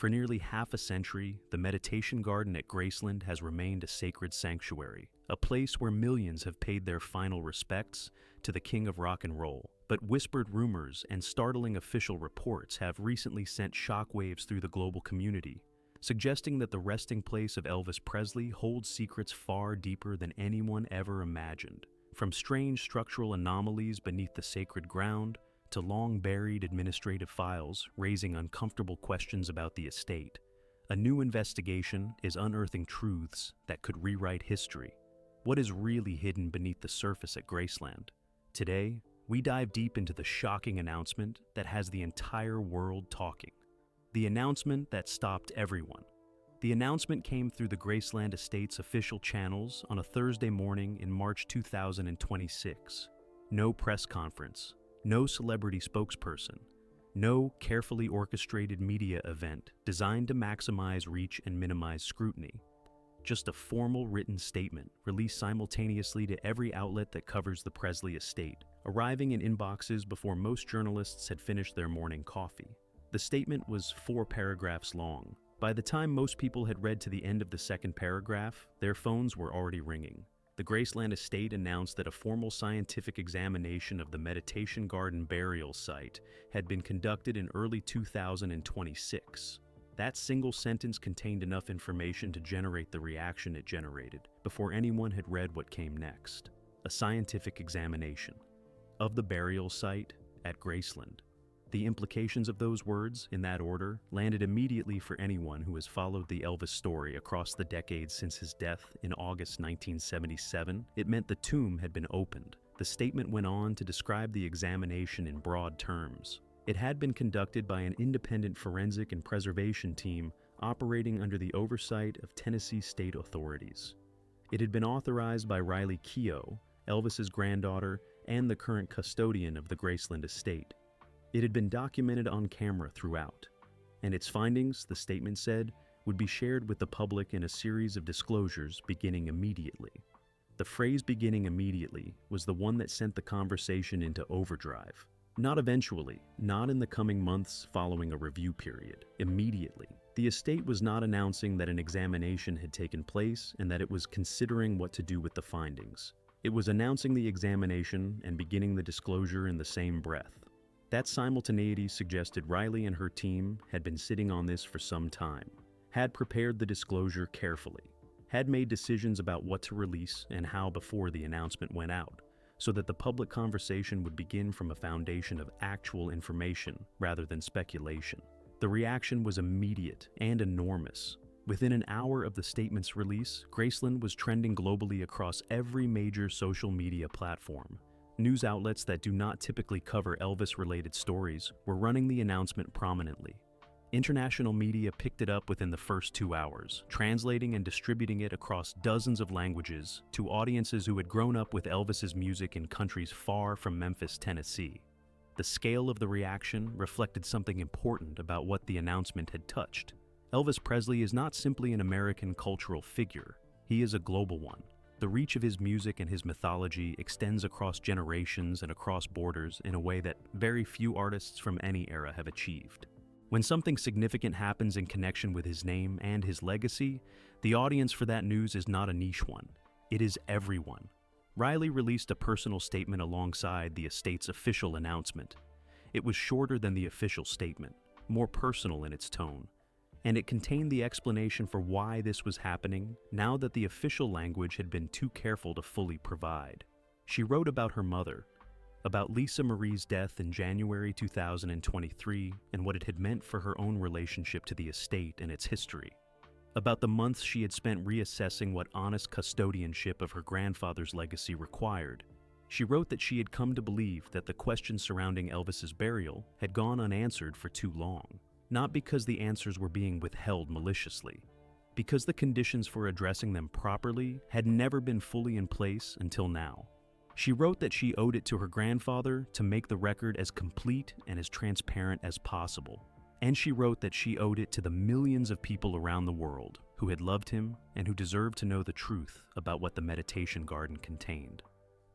For nearly half a century, the meditation garden at Graceland has remained a sacred sanctuary, a place where millions have paid their final respects to the king of rock and roll. But whispered rumors and startling official reports have recently sent shockwaves through the global community, suggesting that the resting place of Elvis Presley holds secrets far deeper than anyone ever imagined. From strange structural anomalies beneath the sacred ground to long-buried administrative files raising uncomfortable questions about the estate, a new investigation is unearthing truths that could rewrite history. What is really hidden beneath the surface at Graceland? Today, we dive deep into the shocking announcement that has the entire world talking. The announcement that stopped everyone. The announcement came through the Graceland Estate's official channels on a Thursday morning in March 2026. No press conference, no celebrity spokesperson, no carefully orchestrated media event designed to maximize reach and minimize scrutiny. Just a formal written statement released simultaneously to every outlet that covers the Presley estate, arriving in inboxes before most journalists had finished their morning coffee. The statement was 4 paragraphs long. By the time most people had read to the end of the second paragraph, their phones were already ringing. The Graceland estate announced that a formal scientific examination of the meditation garden burial site had been conducted in early 2026. That single sentence contained enough information to generate the reaction it generated before anyone had read what came next. A scientific examination of the burial site at Graceland. The implications of those words, in that order, landed immediately for anyone who has followed the Elvis story across the decades since his death in August 1977. It meant the tomb had been opened. The statement went on to describe the examination in broad terms. It had been conducted by an independent forensic and preservation team operating under the oversight of Tennessee state authorities. It had been authorized by Riley Keough, Elvis's granddaughter and the current custodian of the Graceland estate. It had been documented on camera throughout, and its findings, the statement said, would be shared with the public in a series of disclosures beginning immediately. The phrase "beginning immediately" was the one that sent the conversation into overdrive. Not eventually, not in the coming months following a review period. Immediately. The estate was not announcing that an examination had taken place and that it was considering what to do with the findings. It was announcing the examination and beginning the disclosure in the same breath. That simultaneity suggested Riley and her team had been sitting on this for some time, had prepared the disclosure carefully, had made decisions about what to release and how before the announcement went out, so that the public conversation would begin from a foundation of actual information rather than speculation. The reaction was immediate and enormous. Within an hour of the statement's release, Graceland was trending globally across every major social media platform. News outlets that do not typically cover Elvis-related stories were running the announcement prominently. International media picked it up within the first 2 hours, translating and distributing it across dozens of languages to audiences who had grown up with Elvis's music in countries far from Memphis, Tennessee. The scale of the reaction reflected something important about what the announcement had touched. Elvis Presley is not simply an American cultural figure, he is a global one. The reach of his music and his mythology extends across generations and across borders in a way that very few artists from any era have achieved. When something significant happens in connection with his name and his legacy, the audience for that news is not a niche one. It is everyone. Riley released a personal statement alongside the estate's official announcement. It was shorter than the official statement, more personal in its tone, and it contained the explanation for why this was happening now that the official language had been too careful to fully provide. She wrote about her mother, about Lisa Marie's death in January 2023 and what it had meant for her own relationship to the estate and its history, about the months she had spent reassessing what honest custodianship of her grandfather's legacy required. She wrote that she had come to believe that the questions surrounding Elvis's burial had gone unanswered for too long. Not because the answers were being withheld maliciously, because the conditions for addressing them properly had never been fully in place until now. She wrote that she owed it to her grandfather to make the record as complete and as transparent as possible. And she wrote that she owed it to the millions of people around the world who had loved him and who deserved to know the truth about what the meditation garden contained.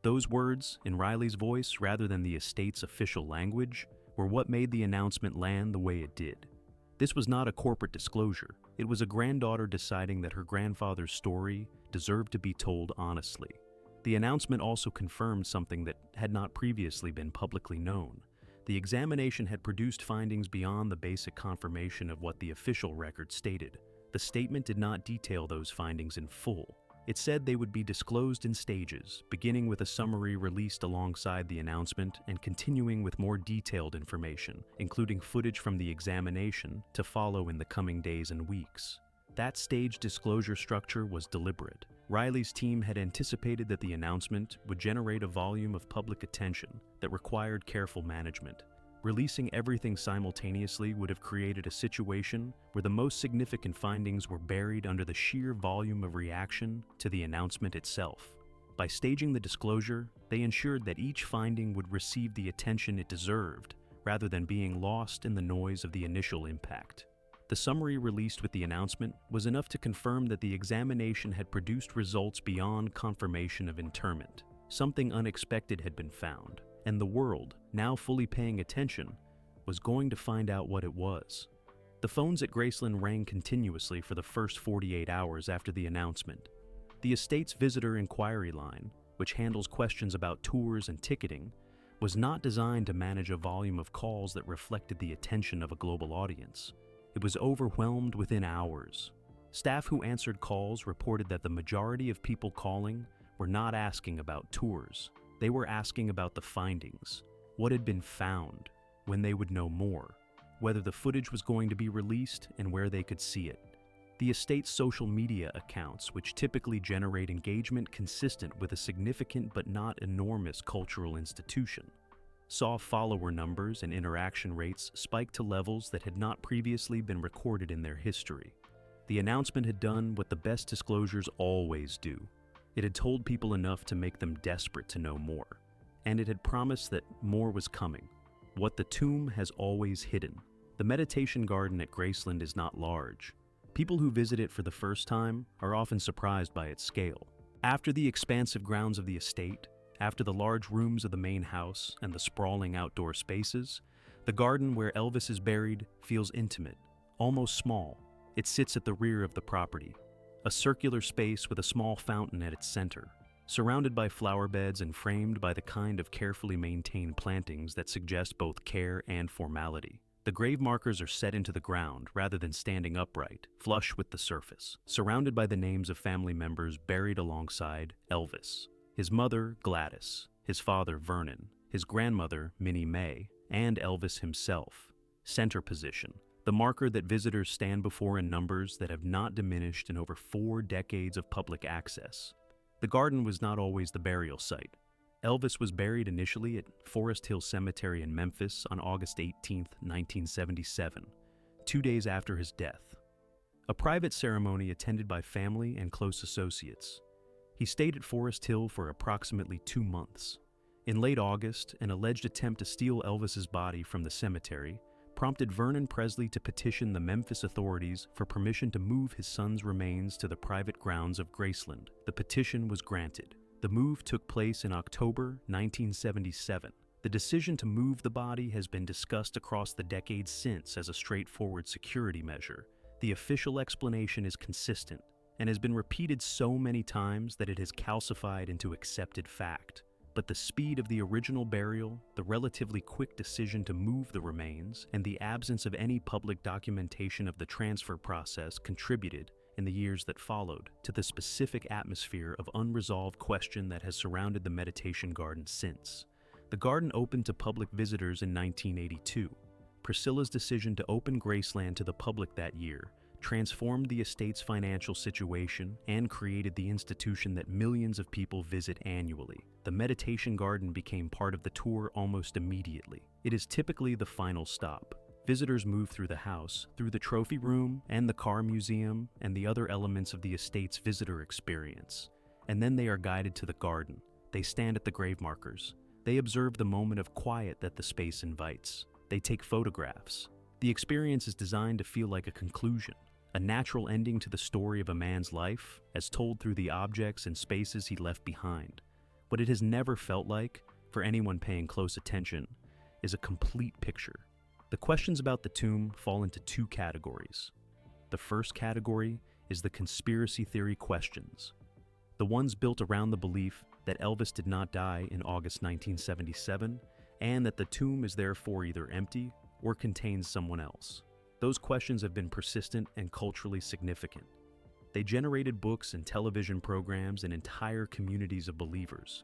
Those words, in Riley's voice rather than the estate's official language, were what made the announcement land the way it did. This was not a corporate disclosure. It was a granddaughter deciding that her grandfather's story deserved to be told honestly. The announcement also confirmed something that had not previously been publicly known. The examination had produced findings beyond the basic confirmation of what the official record stated. The statement did not detail those findings in full. It said they would be disclosed in stages, beginning with a summary released alongside the announcement and continuing with more detailed information, including footage from the examination, to follow in the coming days and weeks. That staged disclosure structure was deliberate. Riley's team had anticipated that the announcement would generate a volume of public attention that required careful management. Releasing everything simultaneously would have created a situation where the most significant findings were buried under the sheer volume of reaction to the announcement itself. By staging the disclosure, they ensured that each finding would receive the attention it deserved, rather than being lost in the noise of the initial impact. The summary released with the announcement was enough to confirm that the examination had produced results beyond confirmation of interment. Something unexpected had been found, and the world, now fully paying attention, was going to find out what it was. The phones at Graceland rang continuously for the first 48 hours after the announcement. The estate's visitor inquiry line, which handles questions about tours and ticketing, was not designed to manage a volume of calls that reflected the attention of a global audience. It was overwhelmed within hours. Staff who answered calls reported that the majority of people calling were not asking about tours. They were asking about the findings, what had been found, when they would know more, whether the footage was going to be released, and where they could see it. The estate's social media accounts, which typically generate engagement consistent with a significant but not enormous cultural institution, saw follower numbers and interaction rates spike to levels that had not previously been recorded in their history. The announcement had done what the best disclosures always do. It had told people enough to make them desperate to know more, and it had promised that more was coming. What the tomb has always hidden. The meditation garden at Graceland is not large. People who visit it for the first time are often surprised by its scale. After the expansive grounds of the estate, after the large rooms of the main house and the sprawling outdoor spaces, the garden where Elvis is buried feels intimate, almost small. It sits at the rear of the property, a circular space with a small fountain at its center, surrounded by flower beds and framed by the kind of carefully maintained plantings that suggest both care and formality. The grave markers are set into the ground rather than standing upright, flush with the surface, surrounded by the names of family members buried alongside Elvis. His mother, Gladys, his father, Vernon, his grandmother, Minnie Mae, and Elvis himself. Center position, the marker that visitors stand before in numbers that have not diminished in over 4 decades of public access. The garden was not always the burial site. Elvis was buried initially at Forest Hill Cemetery in Memphis on August 18, 1977, 2 days after his death. A private ceremony attended by family and close associates. He stayed at Forest Hill for approximately 2 months. In late August, an alleged attempt to steal Elvis's body from the cemetery prompted Vernon Presley to petition the Memphis authorities for permission to move his son's remains to the private grounds of Graceland. The petition was granted. The move took place in October 1977. The decision to move the body has been discussed across the decades since as a straightforward security measure. The official explanation is consistent and has been repeated so many times that it has calcified into accepted fact. But the speed of the original burial, the relatively quick decision to move the remains, and the absence of any public documentation of the transfer process contributed, in the years that followed, to the specific atmosphere of unresolved question that has surrounded the meditation garden since. The garden opened to public visitors in 1982. Priscilla's decision to open Graceland to the public that year transformed the estate's financial situation and created the institution that millions of people visit annually. The meditation garden became part of the tour almost immediately. It is typically the final stop. Visitors move through the house, through the trophy room and the car museum and the other elements of the estate's visitor experience. And then they are guided to the garden. They stand at the grave markers. They observe the moment of quiet that the space invites. They take photographs. The experience is designed to feel like a conclusion, a natural ending to the story of a man's life, as told through the objects and spaces he left behind. What it has never felt like, for anyone paying close attention, is a complete picture. The questions about the tomb fall into two categories. The first category is the conspiracy theory questions, the ones built around the belief that Elvis did not die in August 1977 and that the tomb is therefore either empty or contains someone else. Those questions have been persistent and culturally significant. They generated books and television programs and entire communities of believers.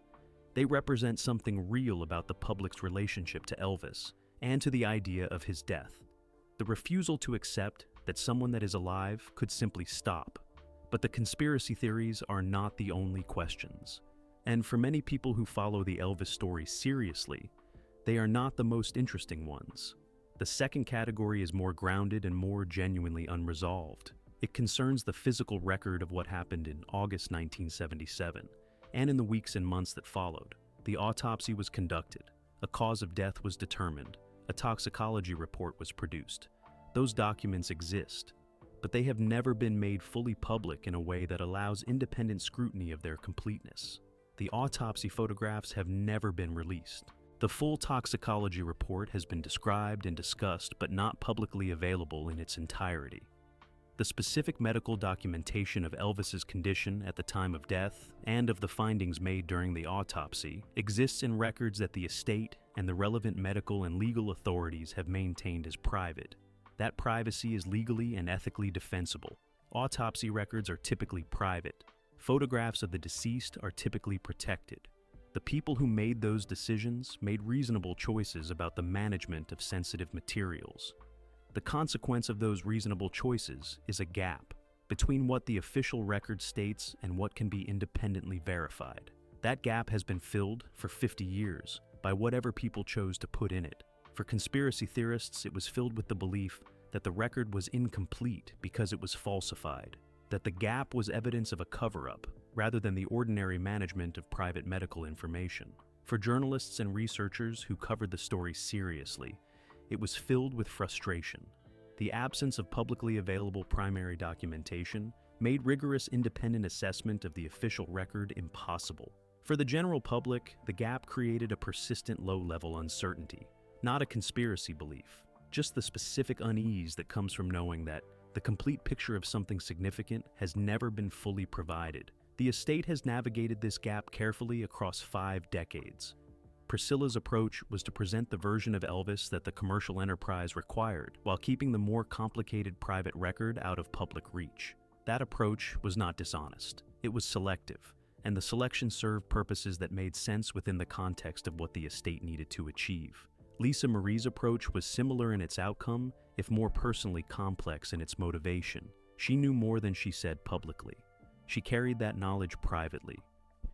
They represent something real about the public's relationship to Elvis and to the idea of his death. The refusal to accept that someone that is alive could simply stop. But the conspiracy theories are not the only questions. And for many people who follow the Elvis story seriously, they are not the most interesting ones. The second category is more grounded and more genuinely unresolved. It concerns the physical record of what happened in August 1977, and in the weeks and months that followed. The autopsy was conducted, a cause of death was determined, a toxicology report was produced. Those documents exist, but they have never been made fully public in a way that allows independent scrutiny of their completeness. The autopsy photographs have never been released. The full toxicology report has been described and discussed, but not publicly available in its entirety. The specific medical documentation of Elvis's condition at the time of death and of the findings made during the autopsy exists in records that the estate and the relevant medical and legal authorities have maintained as private. That privacy is legally and ethically defensible. Autopsy records are typically private. Photographs of the deceased are typically protected. The people who made those decisions made reasonable choices about the management of sensitive materials. The consequence of those reasonable choices is a gap between what the official record states and what can be independently verified. That gap has been filled for 50 years by whatever people chose to put in it. For conspiracy theorists, it was filled with the belief that the record was incomplete because it was falsified, that the gap was evidence of a cover-up rather than the ordinary management of private medical information. For journalists and researchers who covered the story seriously, it was filled with frustration. The absence of publicly available primary documentation made rigorous independent assessment of the official record impossible. For the general public, the gap created a persistent low-level uncertainty, not a conspiracy belief, just the specific unease that comes from knowing that the complete picture of something significant has never been fully provided. The estate has navigated this gap carefully across 5 decades. Priscilla's approach was to present the version of Elvis that the commercial enterprise required, while keeping the more complicated private record out of public reach. That approach was not dishonest. It was selective, and the selection served purposes that made sense within the context of what the estate needed to achieve. Lisa Marie's approach was similar in its outcome, if more personally complex in its motivation. She knew more than she said publicly. She carried that knowledge privately.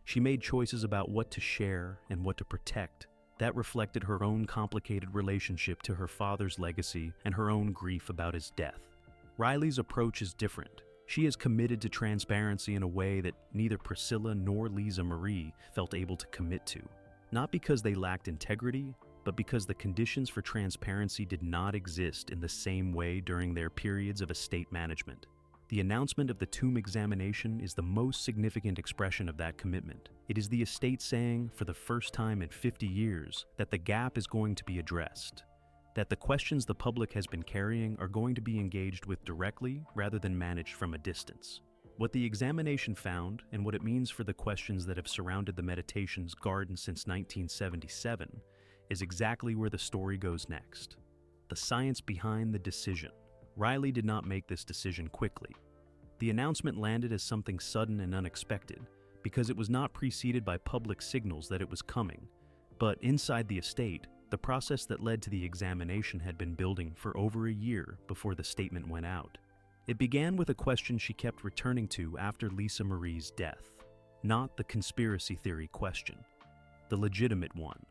She made choices about what to share and what to protect. That reflected her own complicated relationship to her father's legacy and her own grief about his death. Riley's approach is different. She is committed to transparency in a way that neither Priscilla nor Lisa Marie felt able to commit to. Not because they lacked integrity, but because the conditions for transparency did not exist in the same way during their periods of estate management. The announcement of the tomb examination is the most significant expression of that commitment. It is the estate saying, for the first time in 50 years, that the gap is going to be addressed, that the questions the public has been carrying are going to be engaged with directly rather than managed from a distance. What the examination found, and what it means for the questions that have surrounded the meditation's garden since 1977, is exactly where the story goes next. The science behind the decision. Riley did not make this decision quickly. The announcement landed as something sudden and unexpected because it was not preceded by public signals that it was coming. But inside the estate, the process that led to the examination had been building for over a year before the statement went out. It began with a question she kept returning to after Lisa Marie's death. Not the conspiracy theory question, the legitimate one.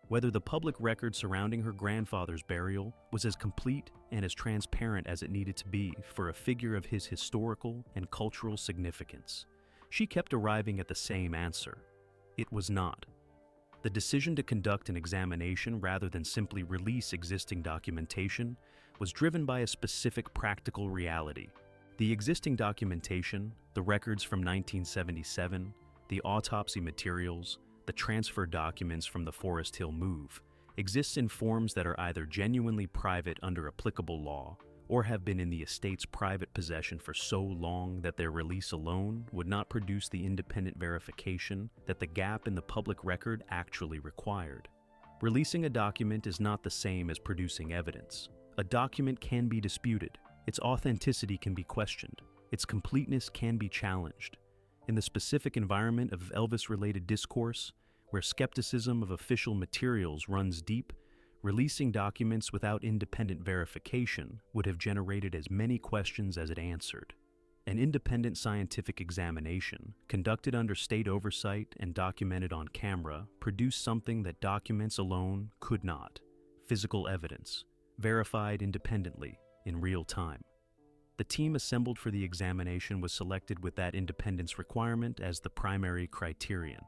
Whether the public record surrounding her grandfather's burial was as complete and as transparent as it needed to be for a figure of his historical and cultural significance. She kept arriving at the same answer. It was not. The decision to conduct an examination rather than simply release existing documentation was driven by a specific practical reality. The existing documentation, the records from 1977, the autopsy materials, the transfer documents from the Forest Hill move, exists in forms that are either genuinely private under applicable law or have been in the estate's private possession for so long that their release alone would not produce the independent verification that the gap in the public record actually required. Releasing a document is not the same as producing evidence. A document can be disputed, its authenticity can be questioned, its completeness can be challenged. In the specific environment of Elvis-related discourse, where skepticism of official materials runs deep, releasing documents without independent verification would have generated as many questions as it answered. An independent scientific examination, conducted under state oversight and documented on camera, produced something that documents alone could not: physical evidence, verified independently, in real time. The team assembled for the examination was selected with that independence requirement as the primary criterion.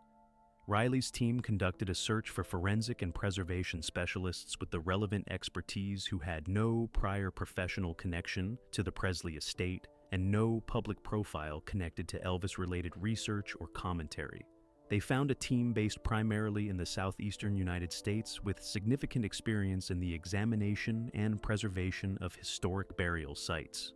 Riley's team conducted a search for forensic and preservation specialists with the relevant expertise who had no prior professional connection to the Presley estate and no public profile connected to Elvis-related research or commentary. They found a team based primarily in the southeastern United States with significant experience in the examination and preservation of historic burial sites.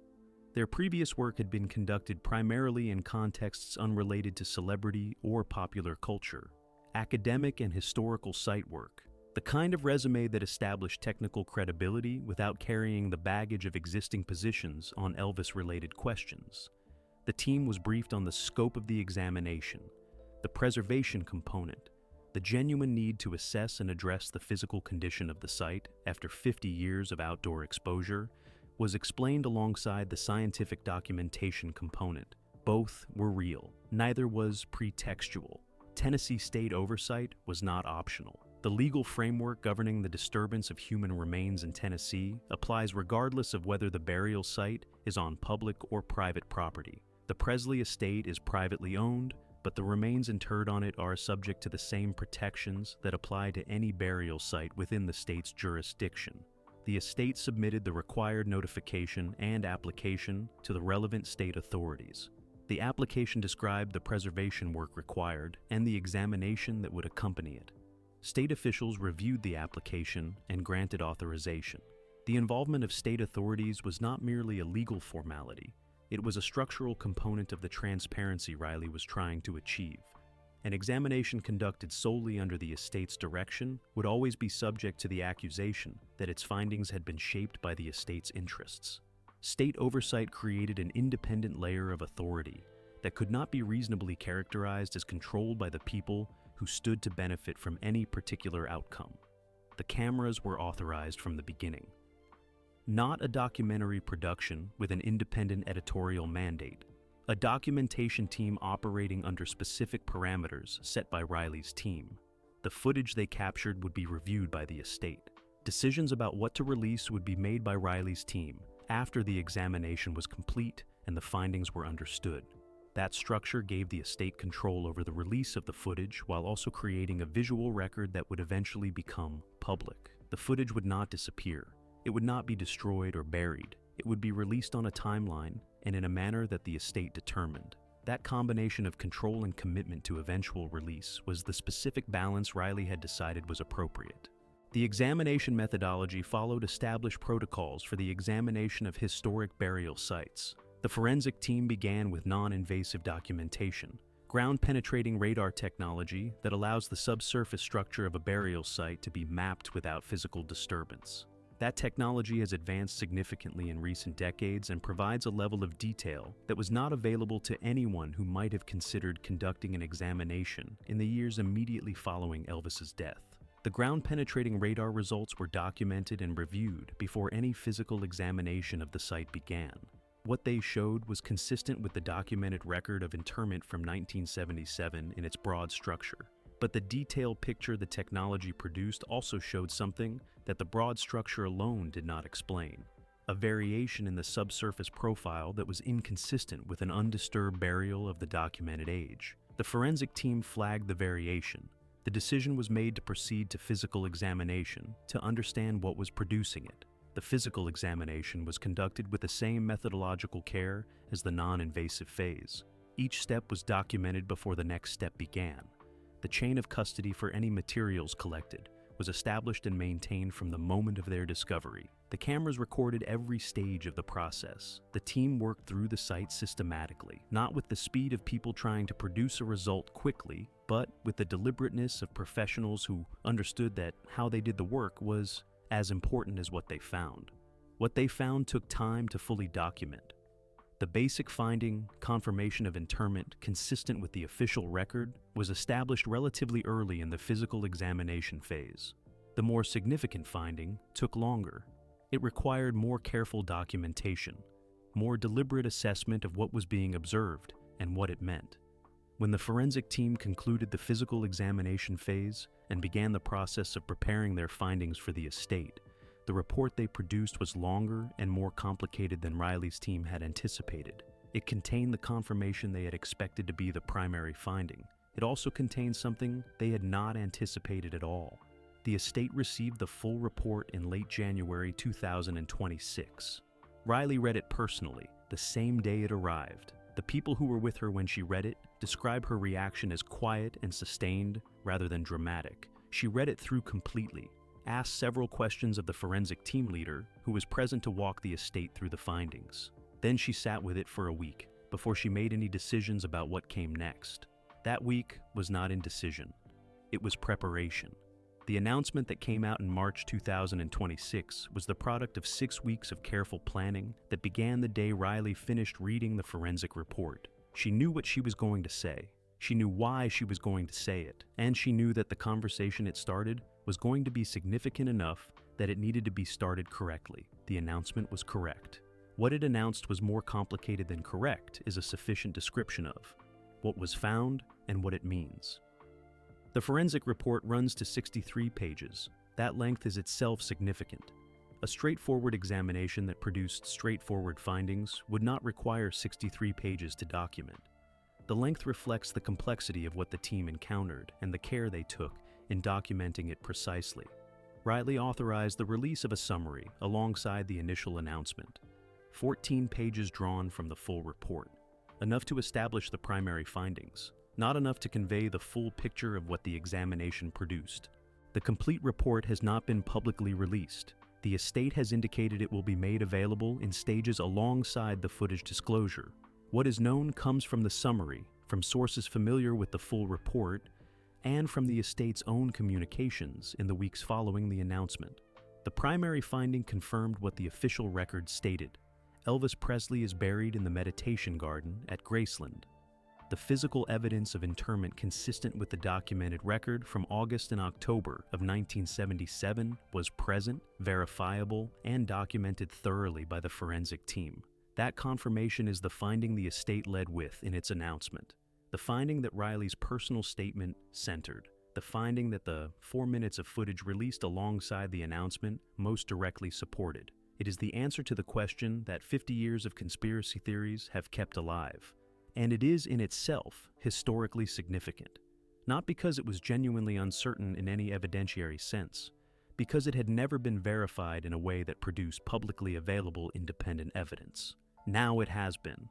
Their previous work had been conducted primarily in contexts unrelated to celebrity or popular culture, academic and historical site work, the kind of resume that established technical credibility without carrying the baggage of existing positions on Elvis-related questions. The team was briefed on the scope of the examination, the preservation component, the genuine need to assess and address the physical condition of the site after 50 years of outdoor exposure, was explained alongside the scientific documentation component. Both were real, neither was pretextual. Tennessee state oversight was not optional. The legal framework governing the disturbance of human remains in Tennessee applies regardless of whether the burial site is on public or private property. The Presley estate is privately owned, but the remains interred on it are subject to the same protections that apply to any burial site within the state's jurisdiction. The estate submitted the required notification and application to the relevant state authorities. The application described the preservation work required and the examination that would accompany it. State officials reviewed the application and granted authorization. The involvement of state authorities was not merely a legal formality, it was a structural component of the transparency Riley was trying to achieve. An examination conducted solely under the estate's direction would always be subject to the accusation that its findings had been shaped by the estate's interests. State oversight created an independent layer of authority that could not be reasonably characterized as controlled by the people who stood to benefit from any particular outcome. The cameras were authorized from the beginning. Not a documentary production with an independent editorial mandate. A documentation team operating under specific parameters set by Riley's team. The footage they captured would be reviewed by the estate. Decisions about what to release would be made by Riley's team after the examination was complete and the findings were understood. That structure gave the estate control over the release of the footage while also creating a visual record that would eventually become public. The footage would not disappear. It would not be destroyed or buried. It would be released on a timeline and in a manner that the estate determined. That combination of control and commitment to eventual release was the specific balance Riley had decided was appropriate. The examination methodology followed established protocols for the examination of historic burial sites. The forensic team began with non-invasive documentation, ground-penetrating radar technology that allows the subsurface structure of a burial site to be mapped without physical disturbance. That technology has advanced significantly in recent decades and provides a level of detail that was not available to anyone who might have considered conducting an examination in the years immediately following Elvis's death. The ground-penetrating radar results were documented and reviewed before any physical examination of the site began. What they showed was consistent with the documented record of interment from 1977 in its broad structure. But the detailed picture the technology produced also showed something that the broad structure alone did not explain: a variation in the subsurface profile that was inconsistent with an undisturbed burial of the documented age. The forensic team flagged the variation. The decision was made to proceed to physical examination to understand what was producing it. The physical examination was conducted with the same methodological care as the non-invasive phase. Each step was documented before the next step began. The chain of custody for any materials collected was established and maintained from the moment of their discovery. The cameras recorded every stage of the process. The team worked through the site systematically, not with the speed of people trying to produce a result quickly, but with the deliberateness of professionals who understood that how they did the work was as important as what they found. What they found took time to fully document. The basic finding, confirmation of interment consistent with the official record, was established relatively early in the physical examination phase. The more significant finding took longer. It required more careful documentation, more deliberate assessment of what was being observed and what it meant. When the forensic team concluded the physical examination phase and began the process of preparing their findings for the estate, the report they produced was longer and more complicated than Riley's team had anticipated. It contained the confirmation they had expected to be the primary finding. It also contained something they had not anticipated at all. The estate received the full report in late January 2026. Riley read it personally, the same day it arrived. The people who were with her when she read it describe her reaction as quiet and sustained rather than dramatic. She read it through completely, asked several questions of the forensic team leader, who was present to walk the estate through the findings. Then she sat with it for a week before she made any decisions about what came next. That week was not indecision. It was preparation. The announcement that came out in March 2026 was the product of 6 weeks of careful planning that began the day Riley finished reading the forensic report. She knew what she was going to say. She knew why she was going to say it, and she knew that the conversation it started was going to be significant enough that it needed to be started correctly. The announcement was correct. What it announced was more complicated than correct is a sufficient description of what was found and what it means. The forensic report runs to 63 pages. That length is itself significant. A straightforward examination that produced straightforward findings would not require 63 pages to document. The length reflects the complexity of what the team encountered and the care they took in documenting it precisely. Riley authorized the release of a summary alongside the initial announcement. 14 pages drawn from the full report, enough to establish the primary findings, not enough to convey the full picture of what the examination produced. The complete report has not been publicly released. The estate has indicated it will be made available in stages alongside the footage disclosure. What is known comes from the summary, from sources familiar with the full report, and from the estate's own communications in the weeks following the announcement. The primary finding confirmed what the official record stated. Elvis Presley is buried in the meditation garden at Graceland. The physical evidence of interment consistent with the documented record from August and October of 1977 was present, verifiable, and documented thoroughly by the forensic team. That confirmation is the finding the estate led with in its announcement. The finding that Riley's personal statement centered. The finding that the 4 minutes of footage released alongside the announcement most directly supported. It is the answer to the question that 50 years of conspiracy theories have kept alive. And it is in itself historically significant, not because it was genuinely uncertain in any evidentiary sense, because it had never been verified in a way that produced publicly available independent evidence. Now it has been.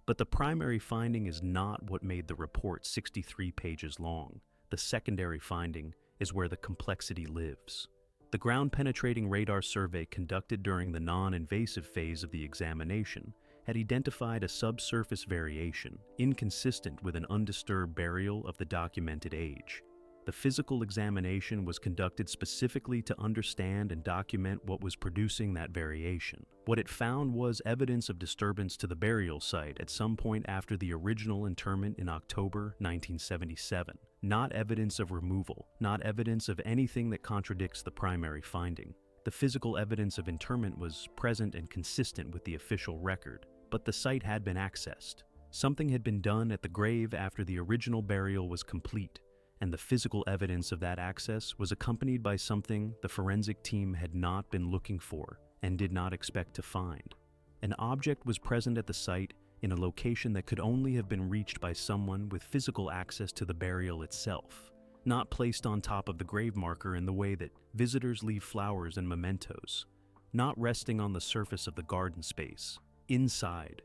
But the primary finding is not what made the report 63 pages long. The secondary finding is where the complexity lives. The ground-penetrating radar survey conducted during the non-invasive phase of the examination had identified a subsurface variation inconsistent with an undisturbed burial of the documented age. The physical examination was conducted specifically to understand and document what was producing that variation. What it found was evidence of disturbance to the burial site at some point after the original interment in October 1977. Not evidence of removal, not evidence of anything that contradicts the primary finding. The physical evidence of interment was present and consistent with the official record, but the site had been accessed. Something had been done at the grave after the original burial was complete, and the physical evidence of that access was accompanied by something the forensic team had not been looking for and did not expect to find. An object was present at the site in a location that could only have been reached by someone with physical access to the burial itself, not placed on top of the grave marker in the way that visitors leave flowers and mementos, not resting on the surface of the garden space, inside,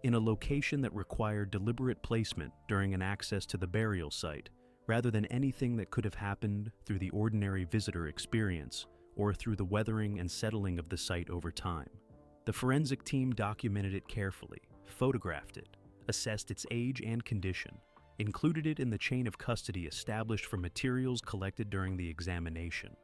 in a location that required deliberate placement during an access to the burial site, rather than anything that could have happened through the ordinary visitor experience or through the weathering and settling of the site over time. The forensic team documented it carefully, photographed it, assessed its age and condition, included it in the chain of custody established for materials collected during the examination.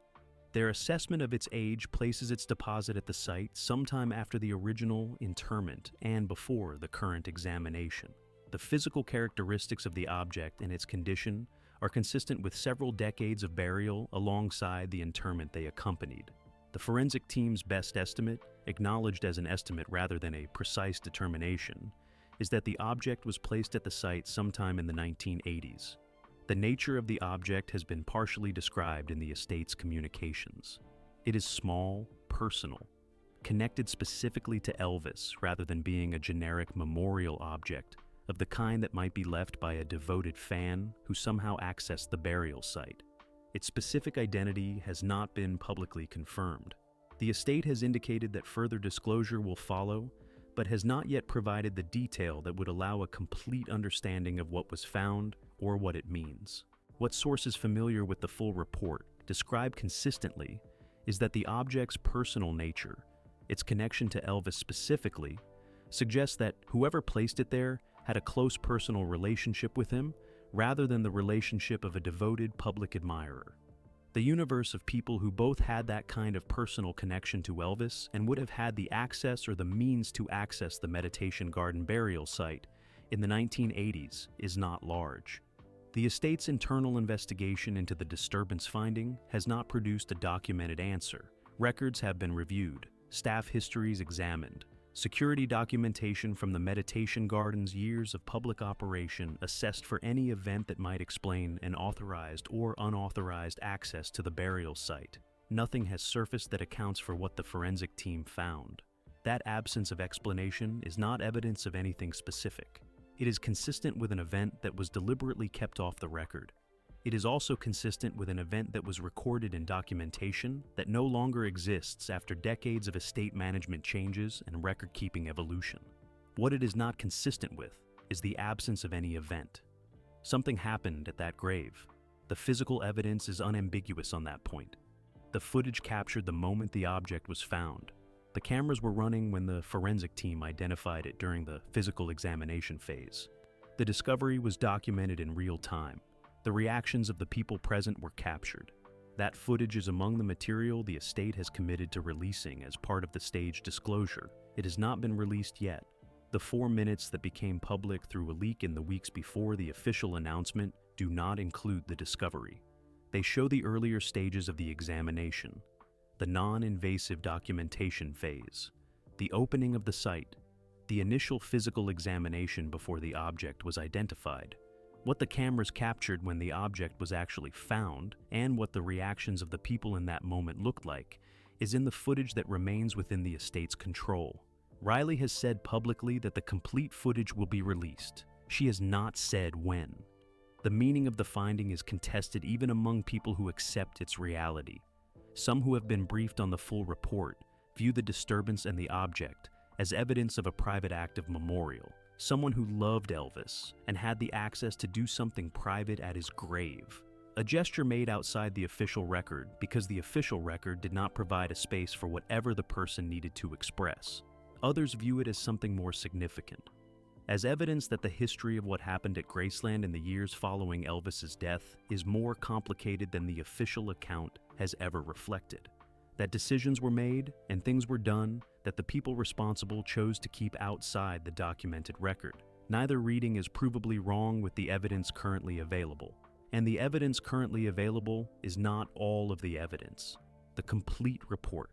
Their assessment of its age places its deposit at the site sometime after the original interment and before the current examination. The physical characteristics of the object and its condition are consistent with several decades of burial alongside the interment they accompanied. The forensic team's best estimate, acknowledged as an estimate rather than a precise determination, is that the object was placed at the site sometime in the 1980s. The nature of the object has been partially described in the estate's communications. It is small, personal, connected specifically to Elvis rather than being a generic memorial object of the kind that might be left by a devoted fan who somehow accessed the burial site. Its specific identity has not been publicly confirmed. The estate has indicated that further disclosure will follow, but has not yet provided the detail that would allow a complete understanding of what was found or what it means. What sources familiar with the full report describe consistently is that the object's personal nature, its connection to Elvis specifically, suggests that whoever placed it there had a close personal relationship with him rather than the relationship of a devoted public admirer. The universe of people who both had that kind of personal connection to Elvis and would have had the access or the means to access the Meditation Garden burial site in the 1980s is not large. The estate's internal investigation into the disturbance finding has not produced a documented answer. Records have been reviewed, staff histories examined, security documentation from the Meditation Garden's years of public operation assessed for any event that might explain an authorized or unauthorized access to the burial site. Nothing has surfaced that accounts for what the forensic team found. That absence of explanation is not evidence of anything specific. It is consistent with an event that was deliberately kept off the record. It is also consistent with an event that was recorded in documentation that no longer exists after decades of estate management changes and record-keeping evolution. What it is not consistent with is the absence of any event. Something happened at that grave. The physical evidence is unambiguous on that point. The footage captured the moment the object was found. The cameras were running when the forensic team identified it during the physical examination phase. The discovery was documented in real time. The reactions of the people present were captured. That footage is among the material the estate has committed to releasing as part of the staged disclosure. It has not been released yet. The 4 minutes that became public through a leak in the weeks before the official announcement do not include the discovery. They show the earlier stages of the examination, the non-invasive documentation phase, the opening of the site, the initial physical examination before the object was identified, what the cameras captured when the object was actually found, and what the reactions of the people in that moment looked like, is in the footage that remains within the estate's control. Riley has said publicly that the complete footage will be released. She has not said when. The meaning of the finding is contested even among people who accept its reality. Some who have been briefed on the full report view the disturbance and the object as evidence of a private act of memorial. Someone who loved Elvis and had the access to do something private at his grave. A gesture made outside the official record because the official record did not provide a space for whatever the person needed to express. Others view it as something more significant, as evidence that the history of what happened at Graceland in the years following Elvis's death is more complicated than the official account has ever reflected. That decisions were made and things were done that the people responsible chose to keep outside the documented record. Neither reading is provably wrong with the evidence currently available. And the evidence currently available is not all of the evidence. The complete report,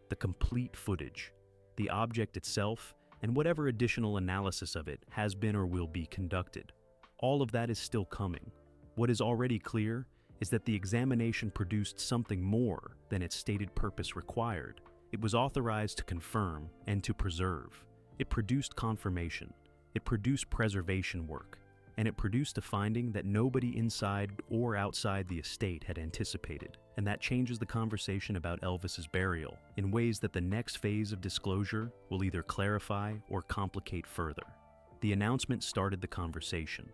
the complete footage, the object itself, and whatever additional analysis of it has been or will be conducted. All of that is still coming. What is already clear is that the examination produced something more than its stated purpose required. It was authorized to confirm and to preserve. It produced confirmation. It produced preservation work. And it produced a finding that nobody inside or outside the estate had anticipated. And that changes the conversation about Elvis's burial in ways that the next phase of disclosure will either clarify or complicate further. The announcement started the conversation.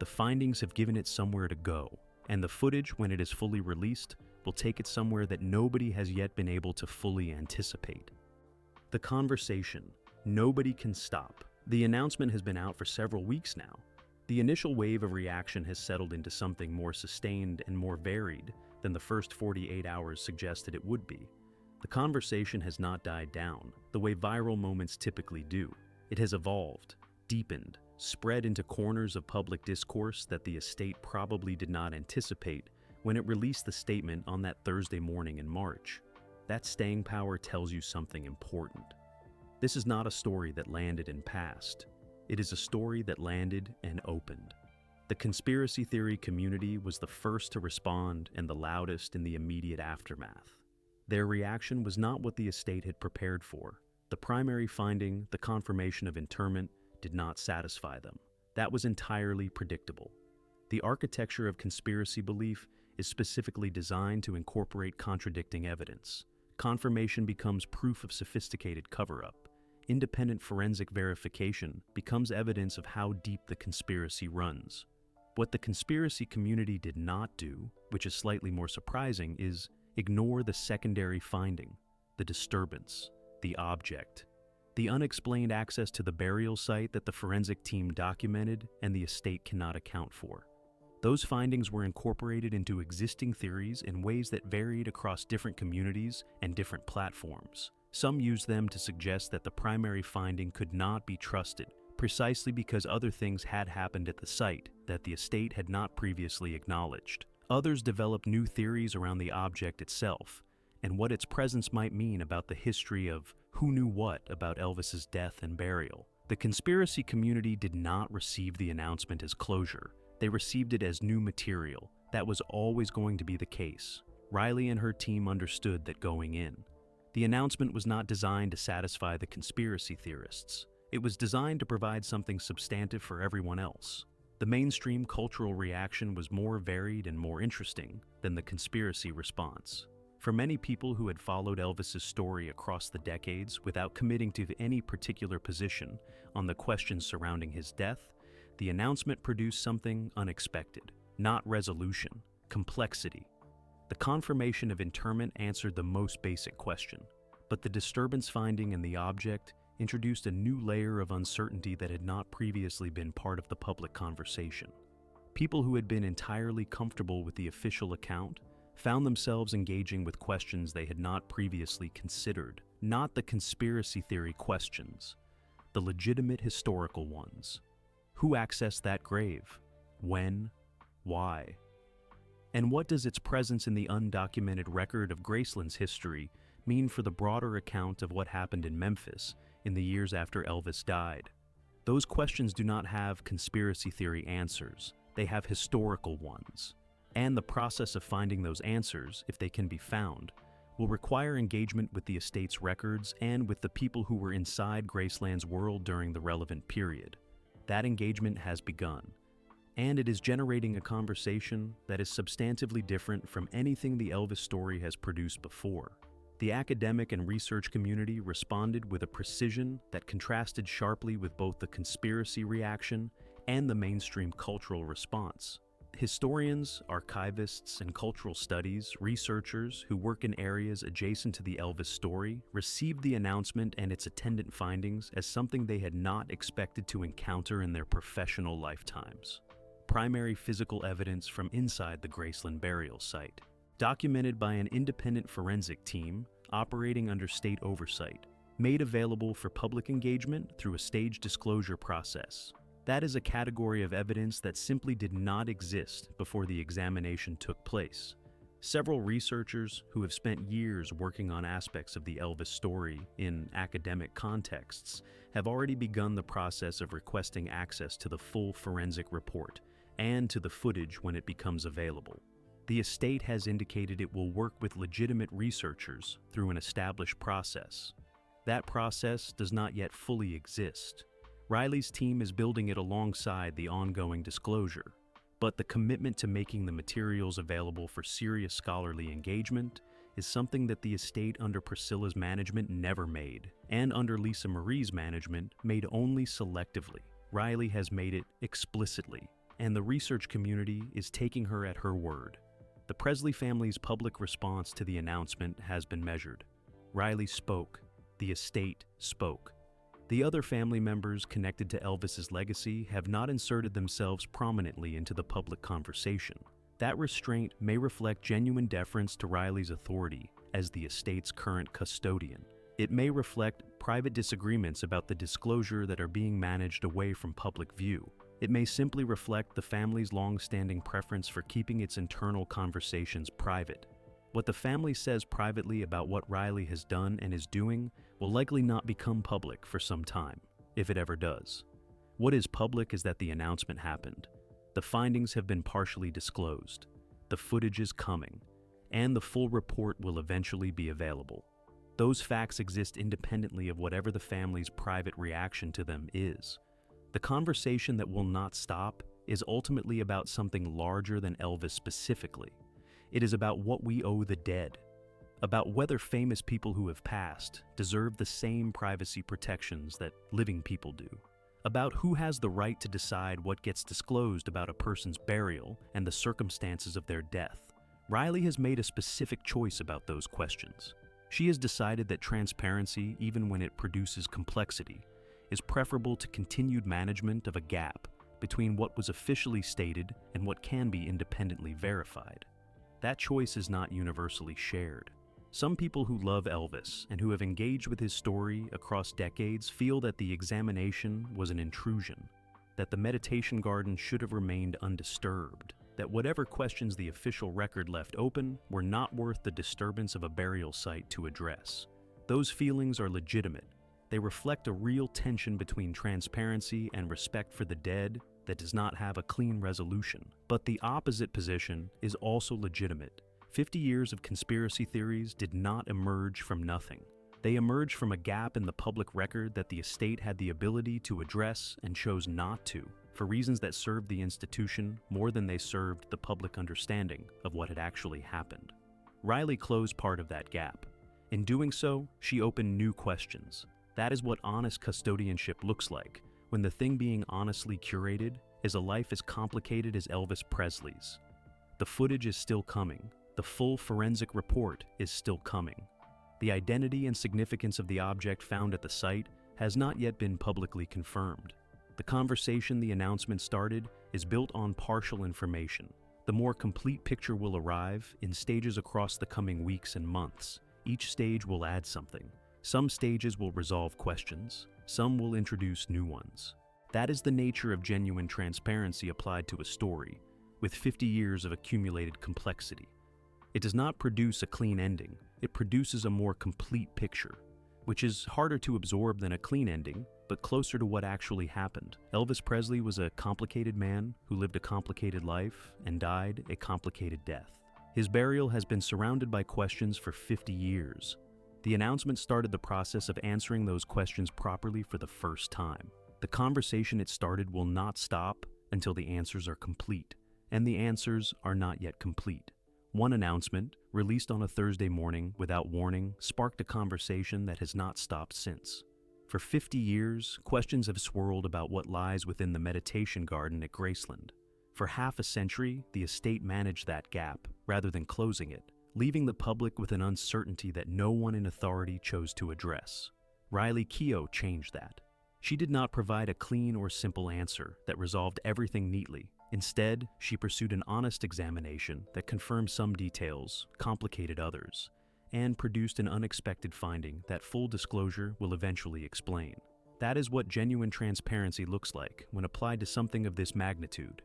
The findings have given it somewhere to go. and the footage, when it is fully released, will take it somewhere that nobody has yet been able to fully anticipate. The conversation. Nobody can stop. The announcement has been out for several weeks now. The initial wave of reaction has settled into something more sustained and more varied than the first 48 hours suggested it would be. The conversation has not died down, the way viral moments typically do. It has evolved, deepened, spread into corners of public discourse that the estate probably did not anticipate when it released the statement on that Thursday morning in March. That staying power tells you something important. This is not a story that landed and passed. It is a story that landed and opened. The conspiracy theory community was the first to respond and the loudest in the immediate aftermath. Their reaction was not what the estate had prepared for. The primary finding, the confirmation of interment, did not satisfy them. That was entirely predictable. The architecture of conspiracy belief is specifically designed to incorporate contradicting evidence. Confirmation becomes proof of sophisticated cover-up. Independent forensic verification becomes evidence of how deep the conspiracy runs. What the conspiracy community did not do, which is slightly more surprising, is ignore the secondary finding, the disturbance, the object, the unexplained access to the burial site that the forensic team documented and the estate cannot account for. Those findings were incorporated into existing theories in ways that varied across different communities and different platforms. Some used them to suggest that the primary finding could not be trusted, precisely because other things had happened at the site that the estate had not previously acknowledged. Others developed new theories around the object itself and what its presence might mean about the history of who knew what about Elvis's death and burial. The conspiracy community did not receive the announcement as closure. They received it as new material. That was always going to be the case. Riley and her team understood that going in. The announcement was not designed to satisfy the conspiracy theorists. It was designed to provide something substantive for everyone else. The mainstream cultural reaction was more varied and more interesting than the conspiracy response. For many people who had followed Elvis's story across the decades without committing to any particular position on the questions surrounding his death, the announcement produced something unexpected. Not resolution, complexity. The confirmation of interment answered the most basic question, but the disturbance finding in the object introduced a new layer of uncertainty that had not previously been part of the public conversation. People who had been entirely comfortable with the official account found themselves engaging with questions they had not previously considered, not the conspiracy theory questions, the legitimate historical ones. Who accessed that grave? When? Why? And what does its presence in the undocumented record of Graceland's history mean for the broader account of what happened in Memphis in the years after Elvis died? Those questions do not have conspiracy theory answers. They have historical ones. And the process of finding those answers, if they can be found, will require engagement with the estate's records and with the people who were inside Graceland's world during the relevant period. That engagement has begun, and it is generating a conversation that is substantively different from anything the Elvis story has produced before. The academic and research community responded with a precision that contrasted sharply with both the conspiracy reaction and the mainstream cultural response. Historians, archivists, and cultural studies researchers who work in areas adjacent to the Elvis story received the announcement and its attendant findings as something they had not expected to encounter in their professional lifetimes. Primary physical evidence from inside the Graceland burial site, documented by an independent forensic team operating under state oversight, made available for public engagement through a staged disclosure process. That is a category of evidence that simply did not exist before the examination took place. Several researchers who have spent years working on aspects of the Elvis story in academic contexts have already begun the process of requesting access to the full forensic report and to the footage when it becomes available. The estate has indicated it will work with legitimate researchers through an established process. That process does not yet fully exist. Riley's team is building it alongside the ongoing disclosure, but the commitment to making the materials available for serious scholarly engagement is something that the estate under Priscilla's management never made, and under Lisa Marie's management made only selectively. Riley has made it explicitly, and the research community is taking her at her word. The Presley family's public response to the announcement has been measured. Riley spoke. The estate spoke. The other family members connected to Elvis's legacy have not inserted themselves prominently into the public conversation. That restraint may reflect genuine deference to Riley's authority as the estate's current custodian. It may reflect private disagreements about the disclosure that are being managed away from public view. It may simply reflect the family's long-standing preference for keeping its internal conversations private. What the family says privately about what Riley has done and is doing will likely not become public for some time, if it ever does. What is public is that the announcement happened. The findings have been partially disclosed. The footage is coming, and the full report will eventually be available. Those facts exist independently of whatever the family's private reaction to them is. The conversation that will not stop is ultimately about something larger than Elvis specifically. It is about what we owe the dead, about whether famous people who have passed deserve the same privacy protections that living people do, about who has the right to decide what gets disclosed about a person's burial and the circumstances of their death. Riley has made a specific choice about those questions. She has decided that transparency, even when it produces complexity, is preferable to continued management of a gap between what was officially stated and what can be independently verified. That choice is not universally shared. Some people who love Elvis and who have engaged with his story across decades feel that the examination was an intrusion, that the meditation garden should have remained undisturbed, that whatever questions the official record left open were not worth the disturbance of a burial site to address. Those feelings are legitimate. They reflect a real tension between transparency and respect for the dead that does not have a clean resolution. But the opposite position is also legitimate. 50 years of conspiracy theories did not emerge from nothing. They emerged from a gap in the public record that the estate had the ability to address and chose not to, for reasons that served the institution more than they served the public understanding of what had actually happened. Riley closed part of that gap. In doing so, she opened new questions. That is what honest custodianship looks like, when the thing being honestly curated is a life as complicated as Elvis Presley's. The footage is still coming. The full forensic report is still coming. The identity and significance of the object found at the site has not yet been publicly confirmed. The conversation the announcement started is built on partial information. The more complete picture will arrive in stages across the coming weeks and months. Each stage will add something. Some stages will resolve questions. Some will introduce new ones. That is the nature of genuine transparency applied to a story, with 50 years of accumulated complexity. It does not produce a clean ending. It produces a more complete picture, which is harder to absorb than a clean ending, but closer to what actually happened. Elvis Presley was a complicated man who lived a complicated life and died a complicated death. His burial has been surrounded by questions for 50 years. The announcement started the process of answering those questions properly for the first time. The conversation it started will not stop until the answers are complete, and the answers are not yet complete. One announcement, released on a Thursday morning without warning, sparked a conversation that has not stopped since. For 50 years, questions have swirled about what lies within the meditation garden at Graceland. For half a century, the estate managed that gap rather than closing it, leaving the public with an uncertainty that no one in authority chose to address. Riley Keough changed that. She did not provide a clean or simple answer that resolved everything neatly. Instead, she pursued an honest examination that confirmed some details, complicated others, and produced an unexpected finding that full disclosure will eventually explain. That is what genuine transparency looks like when applied to something of this magnitude.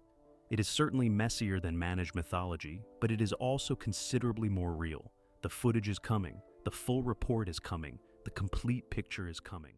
It is certainly messier than managed mythology, but it is also considerably more real. The footage is coming, the full report is coming, the complete picture is coming.